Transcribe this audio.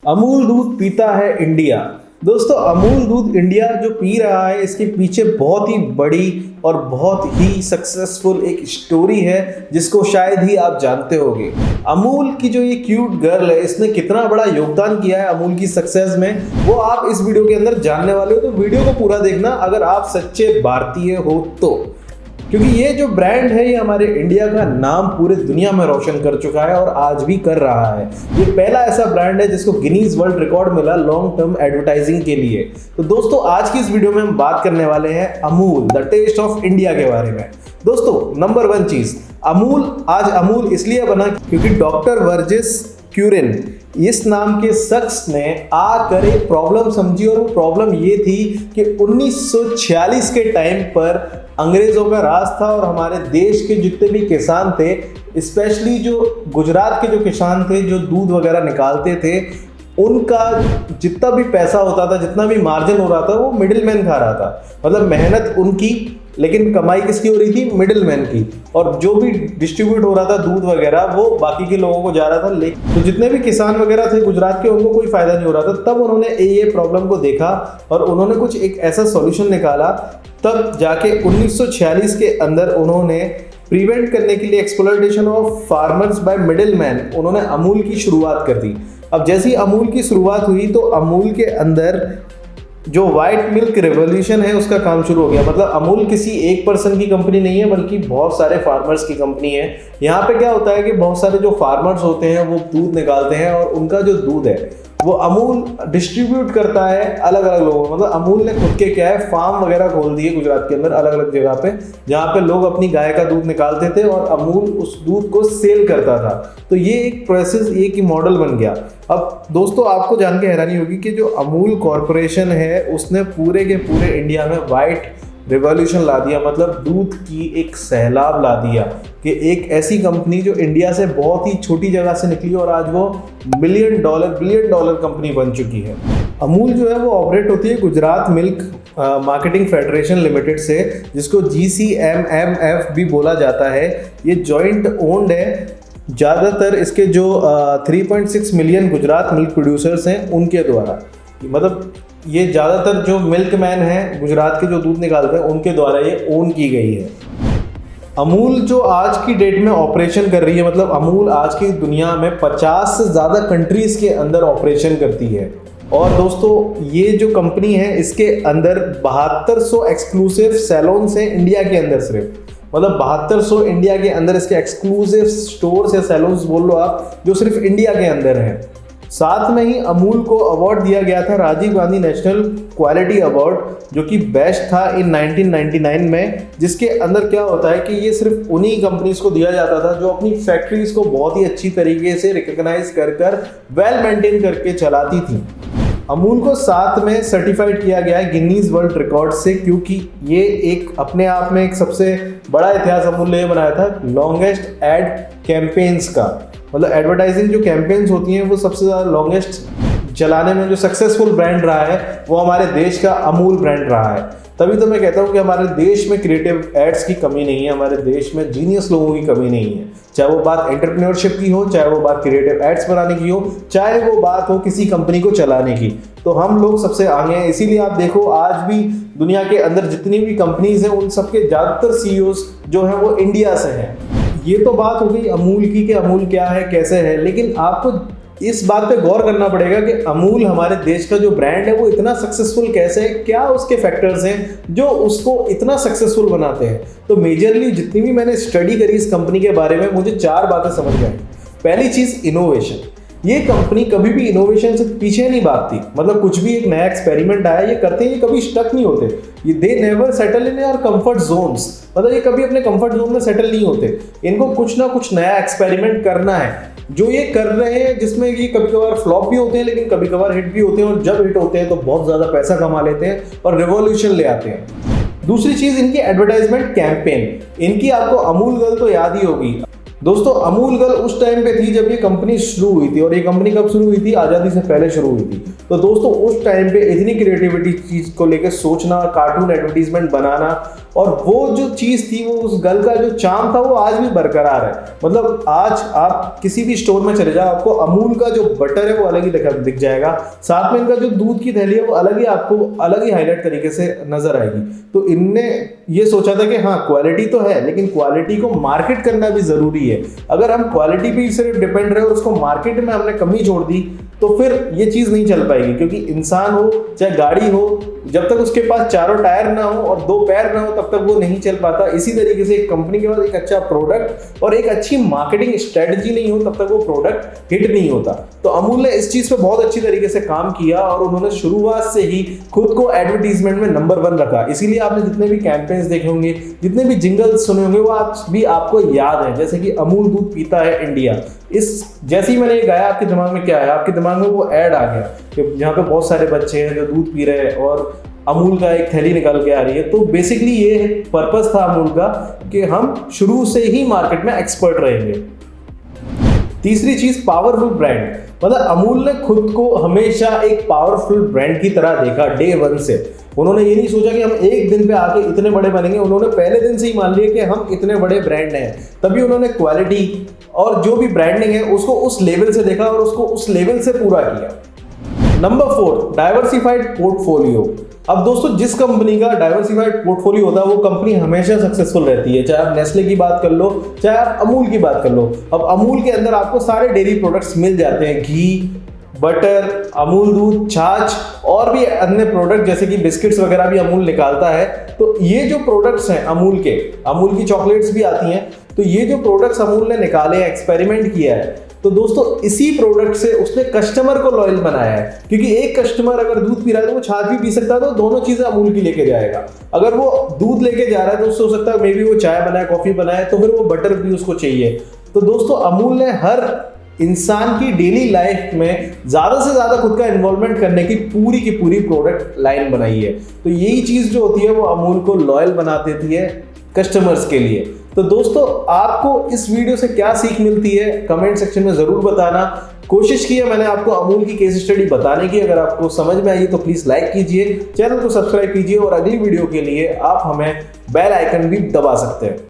अमूल दूध पीता है इंडिया। दोस्तों, अमूल दूध इंडिया जो पी रहा है इसके पीछे बहुत ही बड़ी और बहुत ही सक्सेसफुल एक स्टोरी है जिसको शायद ही आप जानते होंगे। अमूल की जो ये क्यूट गर्ल है इसने कितना बड़ा योगदान किया है अमूल की सक्सेस में, वो आप इस वीडियो के अंदर जानने वाले हो। तो वीडियो को पूरा देखना अगर आप सच्चे भारतीय हो तो, क्योंकि ये जो ब्रांड है ये हमारे इंडिया का नाम पूरे दुनिया में रोशन कर चुका है और आज भी कर रहा है। ये पहला ऐसा ब्रांड है जिसको गिनीज वर्ल्ड रिकॉर्ड मिला लॉन्ग टर्म एडवर्टाइजिंग के लिए। तो दोस्तों, आज की इस वीडियो में हम बात करने वाले हैं Amul the taste of India के बारे में। दोस्तों, नंबर 1 चीज, आज अमूल इसलिए बना क्योंकि डॉक्टर वर्जिस क्यूरिन इस नाम के शख्स ने आकर एक प्रॉब्लम समझी, और वो प्रॉब्लम ये थी कि 1946 के टाइम पर अंग्रेजों का राज था और हमारे देश के जितने भी किसान थे, स्पेशली जो गुजरात के जो किसान थे जो दूध वगैरह निकालते थे, उनका जितना भी पैसा होता था, जितना भी मार्जिन हो रहा था, वो मिडिल मैन खा रहा था। मतलब मेहनत उनकी, लेकिन कमाई किसकी हो रही थी? मिडिल मैन की। और जो भी डिस्ट्रीब्यूट हो रहा था दूध वगैरह वो बाकी के लोगों को जा रहा था। लेकिन तो जितने भी किसान वगैरह थे गुजरात के, उनको कोई फायदा नहीं हो रहा था। तब उन्होंने ये प्रॉब्लम को देखा और उन्होंने कुछ एक ऐसा सॉल्यूशन निकाला। तब जाके 1946 के अंदर उन्होंने प्रिवेंट करने के लिए exploitation of farmers bye middle man, उन्होंने अमूल की शुरुआत कर दी। अब जैसी अमूल की शुरुआत हुई तो अमूल के अंदर जो व्हाइट मिल्क रेवोल्यूशन है उसका काम शुरू हो गया। मतलब अमूल किसी एक पर्सन की कंपनी नहीं है, बल्कि बहुत सारे फार्मर्स की कंपनी है। यहाँ पे क्या होता है कि बहुत सारे जो फार्मर्स होते हैं वो दूध निकालते हैं और उनका जो दूध है वो अमूल डिस्ट्रीब्यूट करता है अलग अलग लोगों को। मतलब अमूल ने खुद के क्या है फार्म वगैरह खोल दिए गुजरात के अंदर अलग अलग जगह पे, जहाँ पे लोग अपनी गाय का दूध निकालते थे और अमूल उस दूध को सेल करता था। तो ये एक प्रोसेस, एक ही मॉडल बन गया। अब दोस्तों, आपको जान के हैरानी होगी कि जो अमूल कॉरपोरेशन है उसने पूरे के पूरे इंडिया में वाइट रिवॉल्यूशन ला दिया। मतलब दूध की एक सैलाब ला दिया कि एक ऐसी कंपनी जो इंडिया से बहुत ही छोटी जगह से निकली और आज वो बिलियन डॉलर कंपनी बन चुकी है। अमूल जो है वो ऑपरेट होती है Gujarat milk marketing federation limited से, जिसको GCMMF भी बोला जाता है। ये जॉइंट ओन्ड है। ज़्यादातर इसके जो 3.6 मिलियन गुजरात मिल्क प्रोड्यूसर्स हैं उनके द्वारा, मतलब ये ज़्यादातर जो मिल्क मैन हैं गुजरात के जो दूध निकालते हैं उनके द्वारा ये ओन की गई है। अमूल जो आज की डेट में ऑपरेशन कर रही है, मतलब अमूल आज की दुनिया में 50 से ज़्यादा कंट्रीज़ के अंदर ऑपरेशन करती है। और दोस्तों, ये जो कंपनी है इसके अंदर 7200 एक्सक्लूसिव सैलून्स हैं इंडिया के अंदर सिर्फ। मतलब 7200 इंडिया के अंदर इसके एक्सक्लूसिव स्टोर्स या सैलून्स बोल लो आप, जो सिर्फ इंडिया के अंदर हैं। साथ में ही अमूल को अवार्ड दिया गया था Rajiv Gandhi national quality award, जो कि बेस्ट था इन 1999 में, जिसके अंदर क्या होता है कि ये सिर्फ उन्हीं कंपनीज को दिया जाता था जो अपनी फैक्ट्रीज को बहुत ही अच्छी तरीके से रिकॉग्नाइज कर वेल मेंटेन करके चलाती थी। अमूल को साथ में सर्टिफाइड किया गया है गिनीज वर्ल्ड रिकॉर्ड से, क्योंकि ये एक अपने आप में एक सबसे बड़ा इतिहास अमूल ने बनाया था लॉन्गेस्ट एड कैंपेन्स का। मतलब एडवर्टाइजिंग जो कैंपेन्स होती हैं वो सबसे ज़्यादा लॉन्गेस्ट चलाने में जो सक्सेसफुल ब्रांड रहा है वो हमारे देश का अमूल ब्रांड रहा है। तभी तो मैं कहता हूँ कि हमारे देश में क्रिएटिव एड्स की कमी नहीं है, हमारे देश में जीनियस लोगों की कमी नहीं है। चाहे वो बात एंटरप्रेन्योरशिप की हो, चाहे वो बात क्रिएटिव एड्स बनाने की हो, चाहे वो बात हो किसी कंपनी को चलाने की, तो हम लोग सबसे आगे हैं। इसीलिए आप देखो आज भी दुनिया के अंदर जितनी भी कंपनीज हैं उन सबके ज़्यादातर CEOs जो हैं वो इंडिया से हैं। ये तो बात हो गई अमूल की कि अमूल क्या है, कैसे है, लेकिन आपको इस बात पे गौर करना पड़ेगा कि अमूल हमारे देश का जो ब्रांड है वो इतना सक्सेसफुल कैसे है, क्या उसके फैक्टर्स हैं जो उसको इतना सक्सेसफुल बनाते हैं। तो मेजरली जितनी भी मैंने स्टडी करी इस कंपनी के बारे में, मुझे 4 बातें समझ में आई। पहली चीज़, इनोवेशन। ये कंपनी कभी भी इनोवेशन से पीछे नहीं भागती। मतलब कुछ भी एक नया एक्सपेरिमेंट आया ये करते हैं, ये कभी स्टक नहीं होते। ये they never settle in your comfort Jones. मतलब ये कभी अपने कंफर्ट जोन में सेटल नहीं होते। इनको कुछ ना कुछ नया एक्सपेरिमेंट करना है। जो ये कर रहे हैं, जिसमें ये कभी कभार फ्लॉप भी होते हैं लेकिन कभी कभार हिट भी होते हैं, और जब हिट होते हैं तो बहुत ज़्यादा पैसा कमा लेते हैं और रिवॉल्यूशन ले आते हैं। दूसरी चीज़, इनकी एडवर्टाइजमेंट कैंपेन। इनकी आपको अमूल गर्ल तो याद ही होगी। दोस्तों अमूल गर्ल उस टाइम पे थी जब ये कंपनी शुरू हुई थी, और ये कंपनी कब शुरू हुई थी? आज़ादी से पहले शुरू हुई थी। तो दोस्तों उस टाइम पे इतनी क्रिएटिविटी चीज़ को लेकर सोचना, कार्टून एडवर्टीजमेंट बनाना, और वो जो चीज़ थी, वो उस गर्ल का जो चार्म था वो आज भी बरकरार है। मतलब आज आप किसी भी स्टोर में चले जाओ, आपको अमूल का जो बटर है वो अलग ही दिख जाएगा, साथ में इनका जो दूध की थैली है वो अलग ही, आपको अलग ही हाईलाइट तरीके से नजर आएगी। तो इनने ये सोचा था कि हाँ क्वालिटी तो है, लेकिन क्वालिटी को मार्केट करना भी जरूरी है। अगर हम क्वालिटी पे सिर्फ डिपेंड रहे और उसको मार्केट में हमने कमी छोड़ दी तो फिर ये चीज़ नहीं चल पाएगी, क्योंकि इंसान हो चाहे गाड़ी हो, जब तक उसके पास चारों टायर ना हो और दो पैर ना हो तब तक वो नहीं चल पाता। इसी तरीके से एक कंपनी के पास एक अच्छा प्रोडक्ट और एक अच्छी मार्केटिंग स्ट्रेटजी नहीं हो तब तक वो प्रोडक्ट हिट नहीं होता। तो अमूल ने इस चीज़ पे बहुत अच्छी तरीके से काम किया और उन्होंने शुरुआत से ही खुद को एडवर्टीजमेंट में नंबर 1 रखा। इसीलिए आपने जितने भी कैंपेन्स देखे होंगे, जितने भी जिंगल्स सुने होंगे, वो आज भी आपको याद है। जैसे कि अमूल दूध पीता है इंडिया, इस जैसे ही मैंने ये गाया आपके दिमाग में क्या है? आपके दिमाग में वो ऐड आ गया कि यहाँ पे बहुत सारे बच्चे हैं जो दूध पी रहे हैं और अमूल का एक थैली निकल के आ रही है। तो बेसिकली ये पर्पस था अमूल का कि हम शुरू से ही मार्केट में एक्सपर्ट रहेंगे। तीसरी चीज, पावरफुल ब्रांड। मतलब अमूल ने खुद को हमेशा एक पावरफुल ब्रांड की तरह देखा डे 1 से। उन्होंने ये नहीं सोचा कि हम एक दिन पे आके इतने बड़े बनेंगे, उन्होंने पहले दिन से ही मान लिया कि हम इतने बड़े ब्रांड हैं। तभी उन्होंने क्वालिटी और जो भी ब्रांडिंग है उसको उस लेवल से देखा और उसको उस लेवल से पूरा किया। Number 4, diversified portfolio. अब दोस्तों जिस कंपनी का डाइवर्सिफाइड पोर्टफोलियो होता है वो कंपनी हमेशा सक्सेसफुल रहती है। चाहे आप नेस्ले की बात कर लो, चाहे आप अमूल की बात कर लो। अब अमूल के अंदर आपको सारे डेयरी प्रोडक्ट्स मिल जाते हैं, घी, बटर, अमूल दूध, छाछ और भी अन्य प्रोडक्ट जैसे कि बिस्किट्स वगैरह भी अमूल निकालता है। तो ये जो प्रोडक्ट्स हैं अमूल के, अमूल की चॉकलेट्स भी आती हैं, तो ये जो प्रोडक्ट्स अमूल ने निकाले हैं, एक्सपेरिमेंट किया है, तो दोस्तों इसी प्रोडक्ट से उसने कस्टमर को लॉयल बनाया है। क्योंकि एक कस्टमर अगर दूध पी रहा है तो वो छाछ भी पी सकता है, तो दोनों चीजें अमूल की लेके जाएगा। अगर वो दूध लेके जा रहा है तो उससे हो सकता है मे बी वो चाय बनाए, कॉफी बनाए, तो फिर वो बटर भी उसको चाहिए। तो दोस्तों अमूल ने हर इंसान की डेली लाइफ में ज्यादा से ज्यादा खुद का इन्वॉल्वमेंट करने की पूरी प्रोडक्ट लाइन बनाई है। तो यही चीज जो होती है वो अमूल को लॉयल बना देती है कस्टमर्स के लिए। तो दोस्तों आपको इस वीडियो से क्या सीख मिलती है कमेंट सेक्शन में जरूर बताना। कोशिश की है मैंने आपको अमूल की केस स्टडी बताने की। अगर आपको समझ में आई तो प्लीज लाइक कीजिए, चैनल को सब्सक्राइब कीजिए और अगली वीडियो के लिए आप हमें बेल आइकन भी दबा सकते हैं।